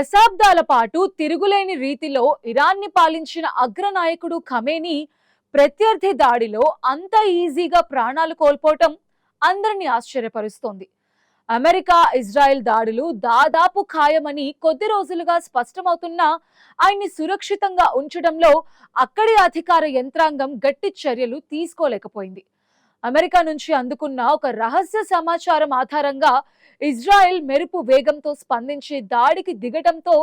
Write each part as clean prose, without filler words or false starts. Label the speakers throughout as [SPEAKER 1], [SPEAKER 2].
[SPEAKER 1] దశాబ్దాల పాటు తిరుగులేని రీతిలో ఇరాన్ని పాలించిన అగ్రనాయకుడు ఖమేనీ ప్రత్యర్థి దాడిలో అంత ఈజీగా ప్రాణాలు కోల్పోవటం అందరినీ ఆశ్చర్యపరుస్తోంది. అమెరికా ఇజ్రాయెల్ దాడులు దాదాపు ఖాయమని కొద్ది రోజులుగా స్పష్టమవుతున్నా ఆయన్ని సురక్షితంగా ఉంచడంలో అక్కడి అధికార యంత్రాంగం గట్టి చర్యలు తీసుకోలేకపోయింది. అమెరికా నుంచి అందుకున్న ఒక రహస్య సమాచారం ఆధారంగా ఇజ్రాయెల్ మెరుపు వేగంతో స్పందించి దాడికి దిగటంతో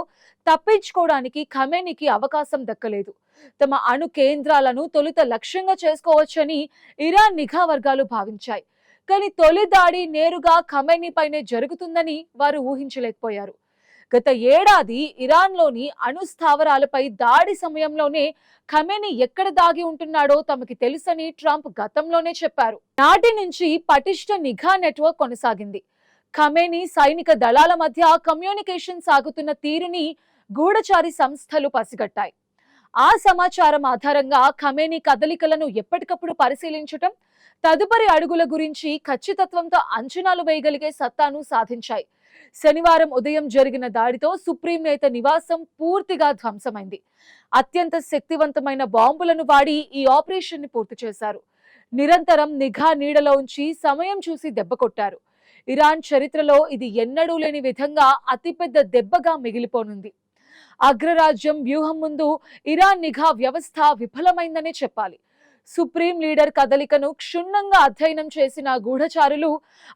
[SPEAKER 1] తప్పించుకోవడానికి ఖమేనీకి అవకాశం దక్కలేదు. తమ అణు కేంద్రాలను తొలుత లక్ష్యంగా చేసుకోవచ్చని ఇరాన్ నిఘా వర్గాలు భావించాయి. కానీ తొలి దాడి నేరుగా ఖమేనీ పైనే జరుగుతుందని వారు ఊహించలేకపోయారు. గత ఏడాది ఇరాన్లోని అణు స్థావరాలపై దాడి సమయంలోనే ఖమేనీ ఎక్కడ దాగి ఉంటున్నాడో తమకి తెలుసని ట్రంప్ గతంలోనే చెప్పారు. నాటి నుంచి పటిష్ట నిఘా నెట్వర్క్ కొనసాగింది. ఖమేనీ సైనిక దళాల మధ్య కమ్యూనికేషన్ సాగుతున్న తీరుని గూఢచారి సంస్థలు పసిగట్టాయి. ఆ సమాచారం ఆధారంగా ఖమేనీ కదలికలను ఎప్పటికప్పుడు పరిశీలించటం, తదుపరి అడుగుల గురించి ఖచ్చితత్వంతో అంచనాలు వేయగలిగే సత్తాను సాధించాయి. శనివారం ఉదయం జరిగిన దాడితో సుప్రీం నేత నివాసం పూర్తిగా ధ్వంసమైంది. అత్యంత శక్తివంతమైన బాంబులను వాడి ఈ ఆపరేషన్ ని పూర్తి చేశారు. నిరంతరం నిఘా నీడలో ఉంచి సమయం చూసి దెబ్బ కొట్టారు. ఇరాన్ చరిత్రలో ఇది ఎన్నడూ లేని విధంగా అతిపెద్ద దెబ్బగా మిగిలిపోనుంది. అగ్రరాజ్యం వ్యూహం ముందు ఇరాన్ నిఘా వ్యవస్థ విఫలమైందనే చెప్పాలి. సుప్రీం లీడర్ కదలికను క్షుణ్ణంగా అధ్యయనం చేసిన గూఢచారులు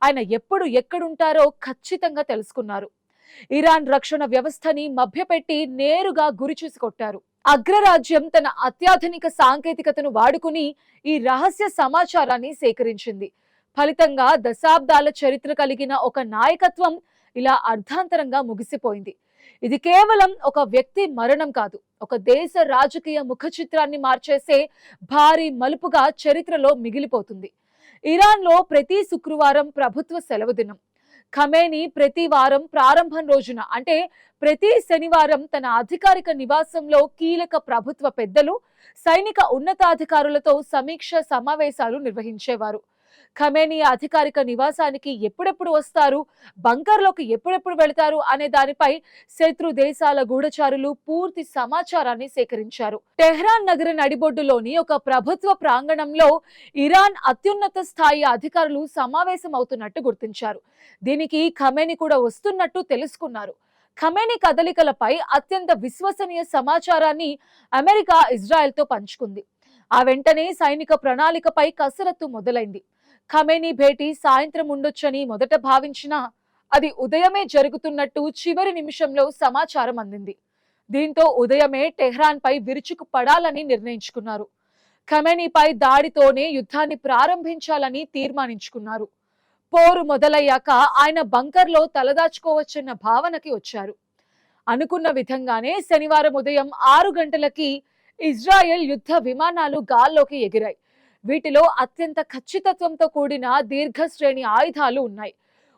[SPEAKER 1] ఆయన ఎప్పుడు ఎక్కడుంటారో ఖచ్చితంగా తెలుసుకున్నారు. ఇరాన్ రక్షణ వ్యవస్థని మభ్యపెట్టి నేరుగా గురిచూసి కొట్టారు. అగ్రరాజ్యం తన అత్యాధునిక సాంకేతికతను వాడుకుని ఈ రహస్య సమాచారాన్ని సేకరించింది. ఫలితంగా దశాబ్దాల చరిత్ర కలిగిన ఒక నాయకత్వం ఇలా అర్ధాంతరంగా ముగిసిపోయింది. ఇది కేవలం ఒక వ్యక్తి మరణం కాదు, ఒక దేశ రాజకీయ ముఖ చిత్రాన్ని మార్చేసే భారీ మలుపుగా చరిత్రలో మిగిలిపోతుంది. ఇరాన్లో ప్రతి శుక్రవారం ప్రభుత్వ సెలవు దినం. ఖమేనీ ప్రతి వారం ప్రారంభం రోజున అంటే ప్రతి శనివారం తన అధికారిక నివాసంలో కీలక ప్రభుత్వ పెద్దలు, సైనిక ఉన్నతాధికారులతో సమీక్ష సమావేశాలు నిర్వహించేవారు. ఖమేనీ అధికారిక నివాసానికి ఎప్పుడెప్పుడు వస్తారు, బంకర్లోకి ఎప్పుడెప్పుడు వెళతారు అనే దానిపై శత్రు దేశాల గూఢచారులు పూర్తి సమాచారాన్ని సేకరించారు. టెహ్రాన్ నగర నడిబొడ్డులోని ఒక ప్రభుత్వ ప్రాంగణంలో ఇరాన్ అత్యున్నత స్థాయి అధికారులు సమావేశం అవుతున్నట్టు గుర్తించారు. దీనికి ఖమేనీ కూడా వస్తున్నట్టు తెలుసుకున్నారు. ఖమేనీ కదలికలపై అత్యంత విశ్వసనీయ సమాచారాన్ని అమెరికా ఇజ్రాయెల్తో పంచుకుంది. ఆ వెంటనే సైనిక ప్రణాళికపై కసరత్తు మొదలైంది. ఖమేనీ భేటీ సాయంత్రం ఉండొచ్చని మొదట భావించినా అది ఉదయమే జరుగుతున్నట్టు చివరి నిమిషంలో సమాచారం అందింది. దీంతో ఉదయమే టెహ్రాన్ పై విరుచుకు పడాలని నిర్ణయించుకున్నారు. ఖమేనీపై దాడితోనే యుద్ధాన్ని ప్రారంభించాలని తీర్మానించుకున్నారు. పోరు మొదలయ్యాక ఆయన బంకర్లో తలదాచుకోవచ్చన్న భావనకి వచ్చారు. అనుకున్న విధంగానే శనివారం ఉదయం 6 గంటలకి ఇజ్రాయెల్ యుద్ధ విమానాలు గాల్లోకి ఎగిరాయి. వీటిలో అత్యంత ఖచ్చితత్వంతో కూడిన దీర్ఘ శ్రేణి ఆయుధాలు ఉన్నాయి.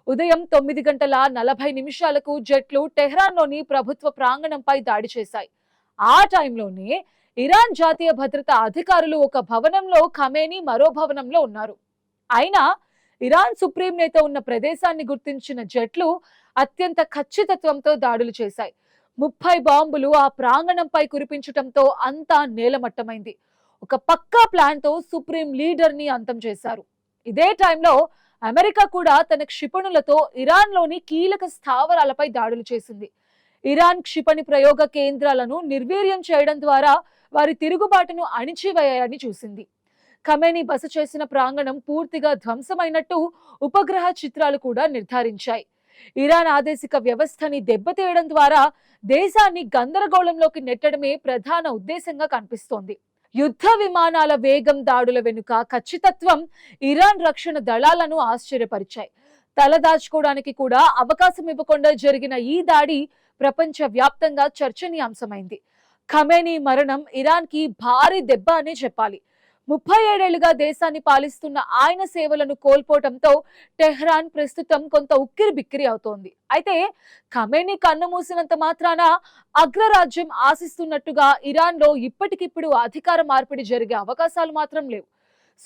[SPEAKER 1] ఉదయం 9:40 జెట్లు టెహ్రాన్లోని ప్రభుత్వ ప్రాంగణంపై దాడి చేశాయి. ఆ టైంలోనే ఇరాన్ జాతీయ భద్రతా అధికారులు ఒక భవనంలో, ఖమేనీ మరో భవనంలో ఉన్నారు. అయినా ఇరాన్ సుప్రీం నేత ఉన్న ప్రదేశాన్ని గుర్తించిన జెట్లు అత్యంత ఖచ్చితత్వంతో దాడులు చేశాయి. 30 బాంబులు ఆ ప్రాంగణంపై కురిపించటంతో అంతా నేలమట్టమైంది. ఒక పక్కా ప్లాన్ తో సుప్రీం లీడర్ ని అంతం చేశారు. ఇదే టైంలో అమెరికా కూడా తన క్షిపణులతో ఇరాన్లోని కీలక స్థావరాలపై దాడులు చేసింది. ఇరాన్ క్షిపణి ప్రయోగ కేంద్రాలను నిర్వీర్యం చేయడం ద్వారా వారి తిరుగుబాటును అణిచివేయాలని చూసింది. ఖమేనీ బస చేసిన ప్రాంగణం పూర్తిగా ధ్వంసమైనట్టు ఉపగ్రహ చిత్రాలు కూడా నిర్ధారించాయి. ఇరాన్ ఆదేశిక వ్యవస్థని దెబ్బతీయడం ద్వారా దేశాన్ని గందరగోళంలోకి నెట్టడమే ప్రధాన ఉద్దేశంగా కనిపిస్తోంది. యుద్ధ విమానాల వేగం, దాడుల వెనుక ఖచ్చితత్వం ఇరాన్ రక్షణ దళాలను ఆశ్చర్యపరిచాయి. తలదాచుకోవడానికి కూడా అవకాశం ఇవ్వకుండా జరిగిన ఈ దాడి ప్రపంచ వ్యాప్తంగా చర్చనీయాంశమైంది. ఖమేనీ మరణం ఇరాన్ కి భారీ దెబ్బ అనే చెప్పాలి. 37 ఏళ్లుగా దేశాన్ని పాలిస్తున్న ఆయన సేవలను కోల్పోవడంతో టెహ్రాన్ ప్రస్తుతం కొంత ఉక్కిరి బిక్కిరి అవుతోంది. అయితే ఖమేనీ కన్ను మూసినంత మాత్రాన అగ్రరాజ్యం ఆశిస్తున్నట్టుగా ఇరాన్లో ఇప్పటికిప్పుడు అధికార మార్పిడి జరిగే అవకాశాలు మాత్రం లేవు.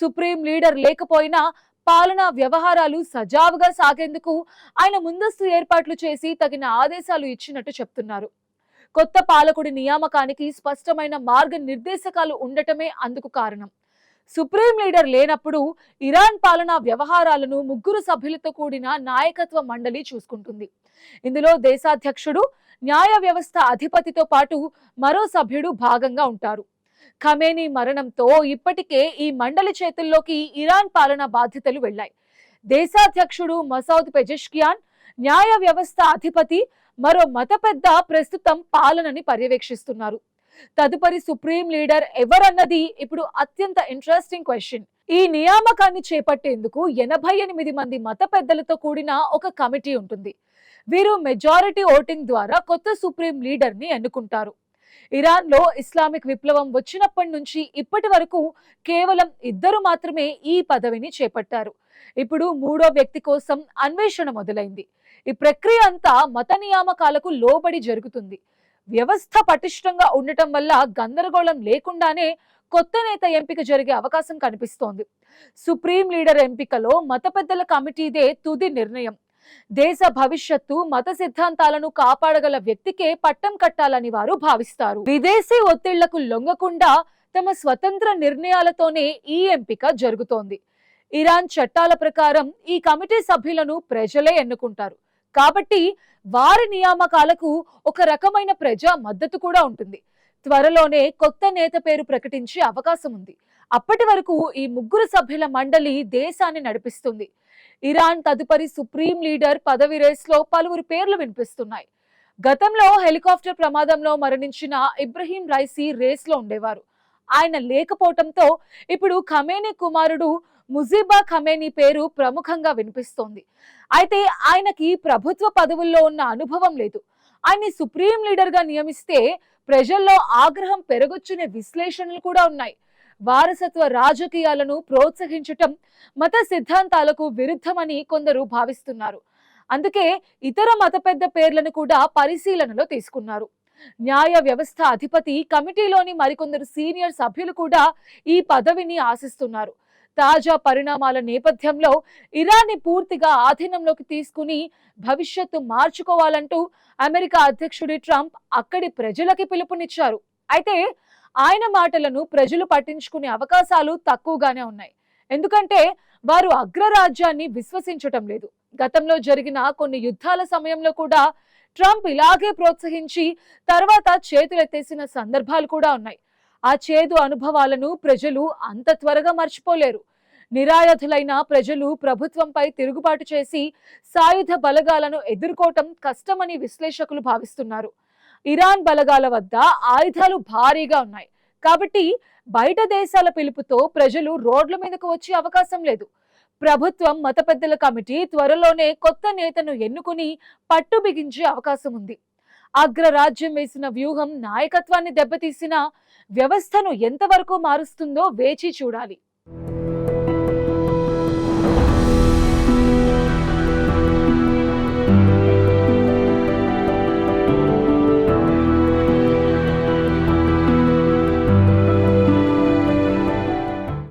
[SPEAKER 1] సుప్రీం లీడర్ లేకపోయినా పాలనా వ్యవహారాలు సజావుగా సాగేందుకు ఆయన ముందస్తు ఏర్పాట్లు చేసి తగిన ఆదేశాలు ఇచ్చినట్టు చెప్తున్నారు. కొత్త పాలకుడి నియామకానికి స్పష్టమైన మార్గనిర్దేశకాలు ఉండటమే అందుకు కారణం. సుప్రీం లీడర్ లేనప్పుడు ఇరాన్ పాలనా వ్యవహారాలను 3 సభ్యులతో కూడిన నాయకత్వ మండలి చూసుకుంటుంది. ఇందులో దేశాధ్యక్షుడు, న్యాయ వ్యవస్థ అధిపతితో పాటు మరో సభ్యుడు భాగంగా ఉంటారు. ఖమేనీ మరణంతో ఇప్పటికే ఈ మండలి చేతుల్లోకి ఇరాన్ పాలనా బాధ్యతలు వెళ్లాయి. దేశాధ్యక్షుడు మసౌద్ పెజెష్కియాన్, న్యాయ వ్యవస్థ అధిపతి, మరో మత పెద్ద ప్రస్తుతం పాలనని పర్యవేక్షిస్తున్నారు. తదుపరి సుప్రీం లీడర్ ఎవరన్నది ఇప్పుడు అత్యంత ఇంట్రెస్టింగ్ క్వశ్చన్. ఈ నియామకాన్ని చేపట్టేందుకు 88 మంది మత పెద్దలతో కూడిన ఒక కమిటీ ఉంటుంది. వీరు మెజారిటీ ఓటింగ్ ద్వారా కొత్త సుప్రీం లీడర్ ని ఎన్నుకుంటారు. ఇరాన్ లో ఇస్లామిక్ విప్లవం వచ్చినప్పటి నుంచి ఇప్పటి వరకు కేవలం 2 మాత్రమే ఈ పదవిని చేపట్టారు. ఇప్పుడు 3వ వ్యక్తి కోసం అన్వేషణ మొదలైంది. ఈ ప్రక్రియ అంతా మత నియామకాలకు లోబడి జరుగుతుంది. వ్యవస్థ పటిష్టంగా ఉండటం వల్ల గందరగోళం లేకుండానే కొత్త నేత ఎంపిక జరిగే అవకాశం కనిపిస్తోంది. సుప్రీం లీడర్ ఎంపికలో మత పెద్దల కమిటీదే తుది నిర్ణయం. దేశ భవిష్యత్తు, మత సిద్ధాంతాలను కాపాడగల వ్యక్తికే పట్టం కట్టాలని వారు భావిస్తారు. విదేశీ ఒత్తిళ్లకు లొంగకుండా తమ స్వతంత్ర నిర్ణయాలతోనే ఈ ఎంపిక జరుగుతోంది. ఇరాన్ చట్టాల ప్రకారం ఈ కమిటీ సభ్యులను ప్రజలే ఎన్నుకుంటారు. కాబట్టి వారి నియామకాలకు ఒక రకమైన ప్రజా మద్దతు కూడా ఉంటుంది. త్వరలోనే కొత్త నేత పేరు ప్రకటించే అవకాశం ఉంది. అప్పటి వరకు ఈ 3 సభ్యుల మండలి దేశాన్ని నడిపిస్తుంది. ఇరాన్ తదుపరి సుప్రీం లీడర్ పదవి రేస్లో పలువురు పేర్లు వినిపిస్తున్నాయి. గతంలో హెలికాప్టర్ ప్రమాదంలో మరణించిన ఇబ్రహీం రైసీ రేస్లో ఉండేవారు. ఆయన లేకపోవడంతో ఇప్పుడు ఖమేనీ కుమారుడు ముజీబా ఖమేనీ పేరు ప్రముఖంగా వినిపిస్తోంది. అయితే ఆయనకి ప్రభుత్వ పదవుల్లో ఉన్న అనుభవం లేదు. ఆయన్ని సుప్రీం లీడర్ గా నియమిస్తే ప్రజల్లో ఆగ్రహం పెరగొచ్చనే విశ్లేషణలు కూడా ఉన్నాయి. వారసత్వ రాజకీయాలను ప్రోత్సహించటం మత సిద్ధాంతాలకు విరుద్ధమని కొందరు భావిస్తున్నారు. అందుకే ఇతర మత పెద్ద పేర్లను కూడా పరిశీలనలో తీసుకున్నారు. న్యాయ వ్యవస్థ అధిపతి కమిటీలోని మరికొందరు సీనియర్ సభ్యులు కూడా ఈ పదవిని ఆశిస్తున్నారు. తాజా పరిణామాల నేపథ్యంలో ఇరాన్ని పూర్తిగా ఆధీనంలోకి తీసుకుని భవిష్యత్తు మార్చుకోవాలంటూ అమెరికా అధ్యక్షుడు ట్రంప్ అక్కడి ప్రజలకి పిలుపునిచ్చారు. అయితే ఆయన మాటలను ప్రజలు పట్టించుకునే అవకాశాలు తక్కువగానే ఉన్నాయి. ఎందుకంటే వారు అగ్రరాజ్యాన్ని విశ్వసించటం లేదు. గతంలో జరిగిన కొన్ని యుద్ధాల సమయంలో కూడా ట్రంప్ ఇలాగే ప్రోత్సహించి తర్వాత చేతులెత్తేసిన సందర్భాలు కూడా ఉన్నాయి. ఆ చేదు అనుభవాలను ప్రజలు అంత త్వరగా మర్చిపోలేరు. నిరాయుధులైన ప్రజలు ప్రభుత్వంపై తిరుగుబాటు చేసి సాయుధ బలగాలను ఎదుర్కోవటం కష్టమని విశ్లేషకులు భావిస్తున్నారు. ఇరాన్ బలగాల వద్ద ఆయుధాలు భారీగా ఉన్నాయి. కాబట్టి బయట దేశాల పిలుపుతో ప్రజలు రోడ్ల మీదకు వచ్చే అవకాశం లేదు. ప్రభుత్వం, మత పెద్దల కమిటీ త్వరలోనే కొత్త నేతను ఎన్నుకుని పట్టు బిగించే అవకాశం ఉంది. అగ్రరాజ్యం వేసిన వ్యూహం నాయకత్వాన్ని దెబ్బతీసిన వ్యవస్థను ఎంతవరకు మారుస్తుందో వేచి చూడాలి.